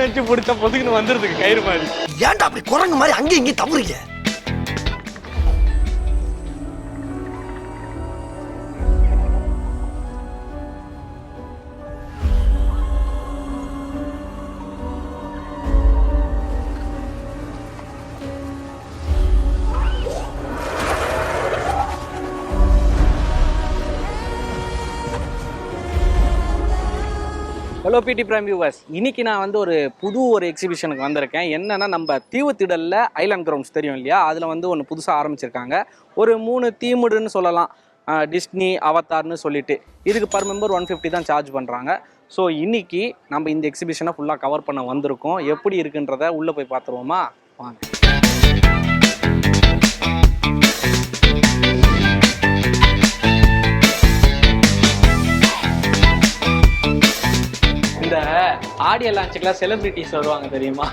நினைச்சு பிடிச்ச பொதுக்குன்னு வந்துருதுக்கு கயிறு மாதிரி. ஏன்டா அப்படி குரங்கு மாதிரி அங்கேயும் இங்கேயும் தவறுங்க? ஹலோ பிடி பிரைம் வியூவர்ஸ், இன்னைக்கு நான் வந்து ஒரு எக்ஸிபிஷனுக்கு வந்திருக்கேன். என்னன்னா, நம்ம தீவுத்திடலில் ஐலாண்ட் கிரவுண்ட்ஸ் தெரியும் இல்லையா, அதில் வந்து ஒன்று புதுசாக ஆரம்பிச்சிருக்காங்க. ஒரு 3 தீமுடுன்னு சொல்லலாம். டிஸ்னி, அவதார்னு சொல்லிட்டு இதுக்கு பர் மெம்பர் 150 தான் சார்ஜ் பண்ணுறாங்க. ஸோ இன்னைக்கு நம்ம இந்த எக்ஸிபிஷனை ஃபுல்லாக கவர் பண்ண வந்திருக்கோம். எப்படி இருக்குன்றத உள்ளே போய் பார்த்துருவோமா? வாங்க. இந்த ஆடியோ லான்ச்சுக்கெல்லாம் செலிபிரிட்டிஸ் வருவாங்க தெரியுமா,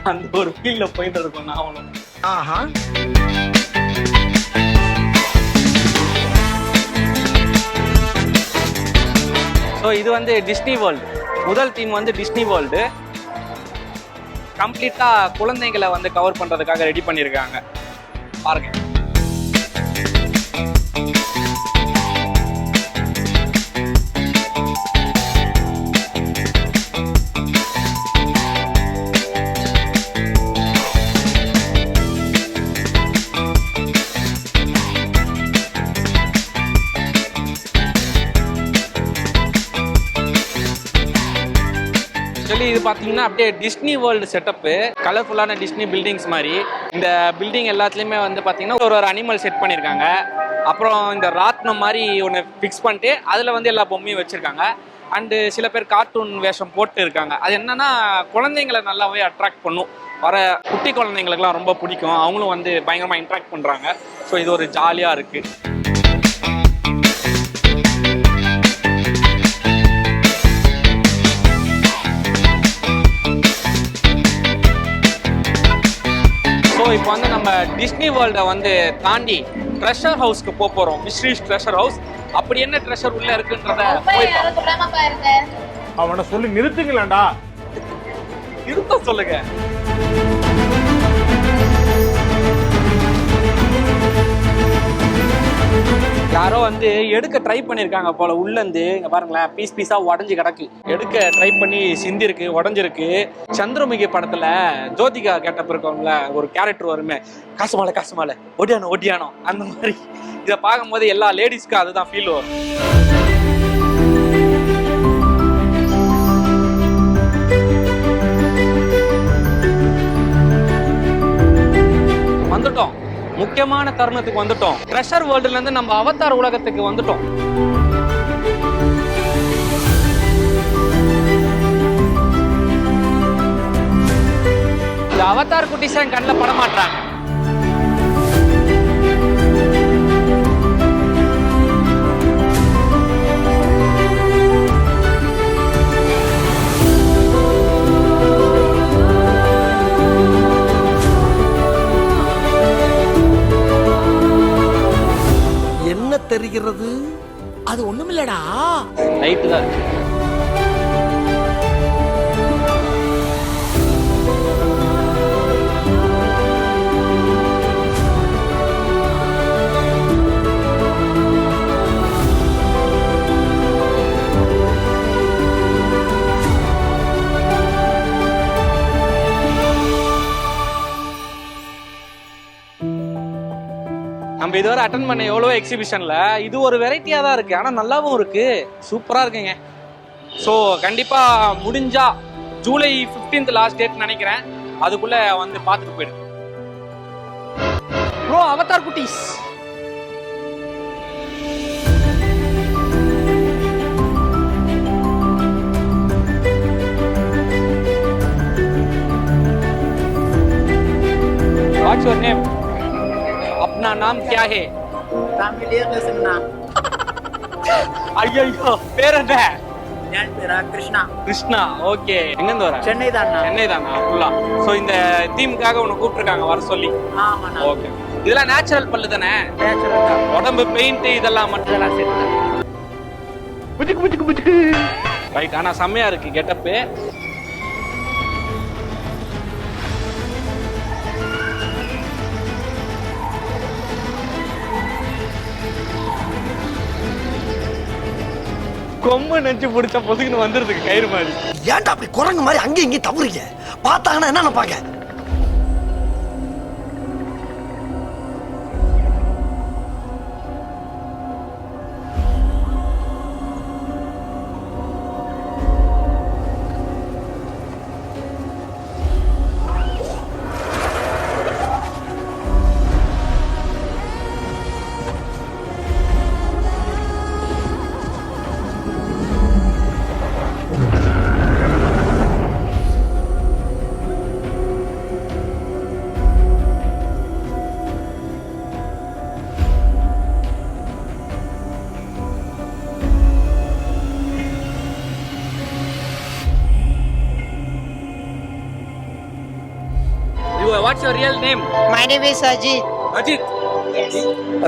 அந்த ஒரு ஃபீல்ட்ல போயிட்டு இருக்கோம் நாவலும். ஸோ இது வந்து டிஸ்னி வேர்ல்டு. முதல் தீம் வந்து டிஸ்னி வேர்ல்டு. கம்ப்ளீட்டா குழந்தைங்களை வந்து கவர் பண்றதுக்காக ரெடி பண்ணியிருக்காங்க. பாருங்க. இது பார்த்தீங்கன்னா அப்படியே டிஸ்னி வேர்ல்டு செட்டப்பு, கலர்ஃபுல்லான டிஸ்னி பில்டிங்ஸ் மாதிரி. இந்த பில்டிங் எல்லாத்துலேயுமே வந்து பார்த்தீங்கன்னா ஒரு அனிமல் செட் பண்ணியிருக்காங்க. அப்புறம் இந்த ராட்னம் மாதிரி ஒன்று ஃபிக்ஸ் பண்ணிட்டு அதில் வந்து எல்லா பொம்மையும் வச்சுருக்காங்க. அண்டு சில பேர் கார்ட்டூன் வேஷம் போட்டு இருக்காங்க. அது என்னன்னா, குழந்தைங்களை நல்லாவே அட்ராக்ட் பண்ணும். வர குட்டி குழந்தைங்களுக்குலாம் ரொம்ப பிடிக்கும். அவங்களும் வந்து பயங்கரமாக இன்ட்ராக்ட் பண்ணுறாங்க. ஸோ இது ஒரு ஜாலியாக இருக்குது. இப்போ வந்து நம்ம டிஸ்னி வேர்ல்டை வந்து தாண்டி ட்ரெஷர் ஹவுஸ்க்கு போறோம். Mysteries treasure house. அப்படி என்ன ட்ரெஷர் உள்ள இருக்குன்றத அவனை சொல்லி நிறுத்துங்களேன்டா. நிறுத்த சொல்லுங்க. யாரோ வந்து எடுக்க ட்ரை பண்ணியிருக்காங்க போல. உள்ளேருந்து இங்கே பாருங்களேன், பீஸ் பீஸாக உடஞ்சி கிடக்கு. எடுக்க ட்ரை பண்ணி சிந்திருக்கு, உடஞ்சிருக்கு. சந்திரமுகி படத்தில் ஜோதிகா கேட்டப் இருக்கவங்கள ஒரு கேரக்டர் வருமே, காசு மாலை ஒடியானோ அந்த மாதிரி. இதை பார்க்கும்போது எல்லா லேடிஸ்க்கும் அதுதான் ஃபீல் வரும். வந்துட்டோம், முக்கியமான தருணத்துக்கு வந்துட்டோம். ட்ரெஷர் வேர்ல்டுல இருந்து நம்ம அவதார் உலகத்துக்கு வந்துட்டோம். இந்த அவதார் குட்டிஸ் என் கண்ணில் பட மாட்டாங்க. தெரிகிறது அது ஒண்ணுமில்லடா, லைட் தான் இருக்கு. நம்ம இதுவரை அட்டன் பண்ண எவ்வளோ எக்ஸிபிஷன்ல இது ஒரு வெரைட்டியா தான் இருக்கு. ஆனா நல்லாவும் இருக்கு, சூப்பரா இருக்குங்க. ஸோ கண்டிப்பா முடிஞ்சா ஜூலை 15th லாஸ்ட் டேட் நினைக்கிறேன், அதுக்குள்ள வந்து பார்த்துட்டு போயிடுங்க. ப்ரோ அவதார் குட்டீஸ் வாட்ஸ் யுவர் நேம்? अपना नाम क्या है? ஐயோ பேர் என்ன? என் பேரா கிருஷ்ணா. கிருஷ்ணா, ஓகே. எங்க இருந்து வர? சென்னை தானா? சென்னை தானா ஃபுல்லா? சோ இந்த தீமுக்காக உன்னை கூப்பிட்டுருக்காங்க வர சொல்லி. ஆமாண்ணா. ஓகே. இதெல்லாம் நேச்சுரல் பல்லு தானே? நேச்சுரல் தான். உடம்பு பெயிண்ட் இதெல்லாம் மட்டும் இதெல்லாம் சேர்த்து புச்சுக்கு ரைட். ஆனா செம்மையா இருக்கு கெட்டப்பு. கொம்பு நெஞ்சு பிடிச்ச பொசுக்குன்னு வந்துருதுக்கு கயிறு மாதிரி. ஏன்டா அப்படி குரங்கு மாதிரி அங்கேயும் இங்கேயும் தவறுங்க? பார்த்தாங்கன்னா என்ன நினைப்பாங்க? What's your real name? My name is Ajit. Ajith. Yes.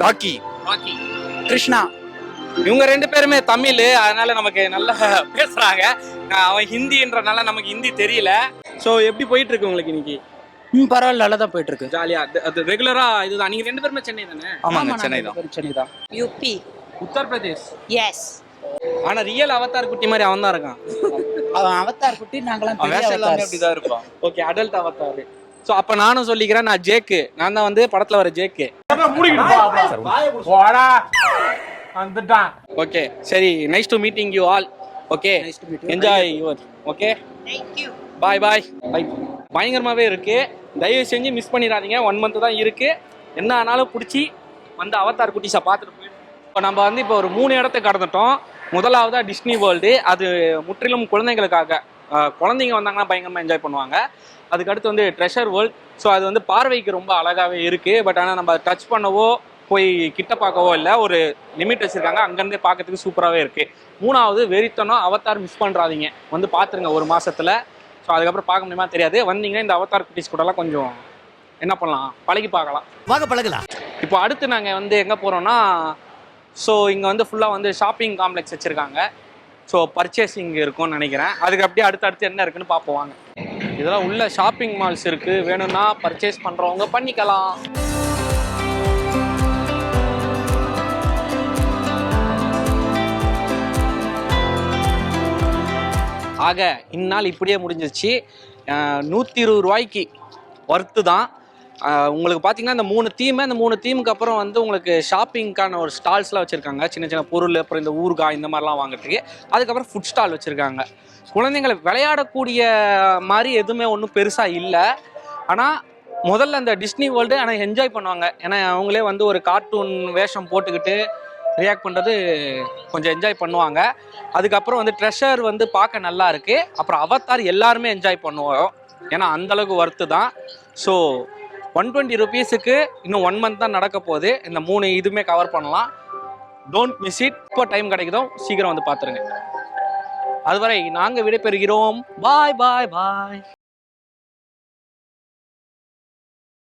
Rakhi. Krishna. இவங்க ரெண்டு பேருமே தமிழ், அதனால நமக்கு நல்லா பேசுறாங்க. அவன் ஹிந்தின்றனால நமக்கு ஹிந்தி தெரியல. ஸோ எப்படி போயிட்டு இருக்கு உங்களுக்கு இன்னைக்கு? பரவாயில்ல, நல்லா தான் போயிட்டு இருக்கு. ஜாலியா அது ரெகுலரா இதுதான். நீங்க ரெண்டு பேருமே சென்னை தானே? ஆமாங்க, சென்னை தான். UP. உத்தரப்பிரதேஷ். Yes. ஆனா ரியல் அவதார் குட்டி மாதிரி அவன் தான் இருக்கான். அவன் அவதார் குட்டி, நாங்களாம் பெரிய அவதார். அப்படிதான் இருப்பான். Okay, adult Avatar. ஸோ அப்போ நானும் சொல்லிக்கிறேன், நான் ஜேக்கு. நான் தான் வந்து படத்தில் வர ஜேக்கு. ஓகே, சரி. Nice to meeting you all. Okay, enjoy your. Okay, Thank you. பாய் பாய் பாய். பயங்கரமாகவே இருக்கு. தயவு செஞ்சு மிஸ் பண்ணிடாதீங்க. 1 month தான் இருக்கு. என்ன ஆனாலும் பிடிச்சி வந்து அவதார் குட்டிஸை பார்த்துட்டு போயிடும். இப்போ நம்ம வந்து இப்போ ஒரு 3 இடத்தை கடந்துட்டோம். முதலாவதா டிஸ்னி வேர்ல்டு. அது முற்றிலும் குழந்தைங்களுக்காக. குழந்தைங்க வந்தாங்கன்னா பயங்கரமாக என்ஜாய் பண்ணுவாங்க. அதுக்கடுத்து வந்து ட்ரெஷர் வேர்ல்ட். ஸோ அது வந்து பார்வைக்கு ரொம்ப அழகாகவே இருக்குது. பட் ஆனால் நம்ம டச் பண்ணவோ போய் கிட்ட பார்க்கவோ இல்லை. ஒரு லிமிட் வச்சுருக்காங்க. அங்கேருந்தே பார்க்கறதுக்கு சூப்பராகவே இருக்குது. 3வது வெறித்தனம். அவதார் மிஸ் பண்ணுறாதீங்க. வந்து பார்த்துருங்க 1 மாதத்தில். ஸோ அதுக்கப்புறம் பார்க்க முடியுமா தெரியாது. வந்தீங்கன்னா இந்த அவதார் குட்டீஸ் கூடலாம் கொஞ்சம் என்ன பண்ணலாம், பழகி பார்க்கலாம். வாங்க பழகலாம். இப்போ அடுத்து நாங்கள் வந்து எங்கே போகிறோன்னா, ஸோ இங்கே வந்து ஃபுல்லாக வந்து ஷாப்பிங் காம்ப்ளெக்ஸ் வச்சுருக்காங்க. ஸோ பர்ச்சேசிங் இருக்கும்னு நினைக்கிறேன். அதுக்கு அப்படியே அடுத்தடுத்து என்ன இருக்குன்னு பார்ப்போம் வாங்க. இதெல்லாம் உள்ள ஷாப்பிங் மால்ஸ் இருக்குது. வேணும்னா பர்ச்சேஸ் பண்ணுறவங்க பண்ணிக்கலாம். ஆக இந்நாள் இப்படியே முடிஞ்சிருச்சு. 120 ரூபாய்க்கு ஒர்த்து தான். உங்களுக்கு பார்த்தீங்கன்னா இந்த 3 தீம், அந்த 3 தீமுக்கு அப்புறம் வந்து உங்களுக்கு ஷாப்பிங்க்கான ஒரு ஸ்டால்ஸ்லாம் வச்சுருக்காங்க. சின்ன சின்ன பொருள், அப்புறம் இந்த ஊறுகாய் இந்த மாதிரிலாம் வாங்குறதுக்கு. அதுக்கப்புறம் ஃபுட் ஸ்டால் வச்சுருக்காங்க. குழந்தைங்களை விளையாடக்கூடிய மாதிரி எதுவுமே ஒன்றும் பெருசாக இல்லை. ஆனால் முதல்ல அந்த டிஸ்னி வேர்ல்டு ஆனால் என்ஜாய் பண்ணுவாங்க. ஏன்னா அவங்களே வந்து ஒரு கார்ட்டூன் வேஷம் போட்டுக்கிட்டு ரியாக்ட் பண்ணுறது கொஞ்சம் என்ஜாய் பண்ணுவாங்க. அதுக்கப்புறம் வந்து ட்ரெஷர் வந்து பார்க்க நல்லா இருக்குது. அப்புறம் அவதார் எல்லாருமே என்ஜாய் பண்ணுவோம். ஏன்னா அந்தளவுக்கு ஒர்த்து தான். ஸோ 120 ரூபீஸுக்கு இன்னும் 1 month தான் நடக்க போகுது. இந்த 3 இதுவுமே கவர் பண்ணலாம். Don't miss it. இப்போ டைம் கிடைக்குதோ சீக்கிரம் வந்து பார்த்துருங்க. அதுவரை நாங்கள் விடைபெறுகிறோம். பாய் பாய் பாய்.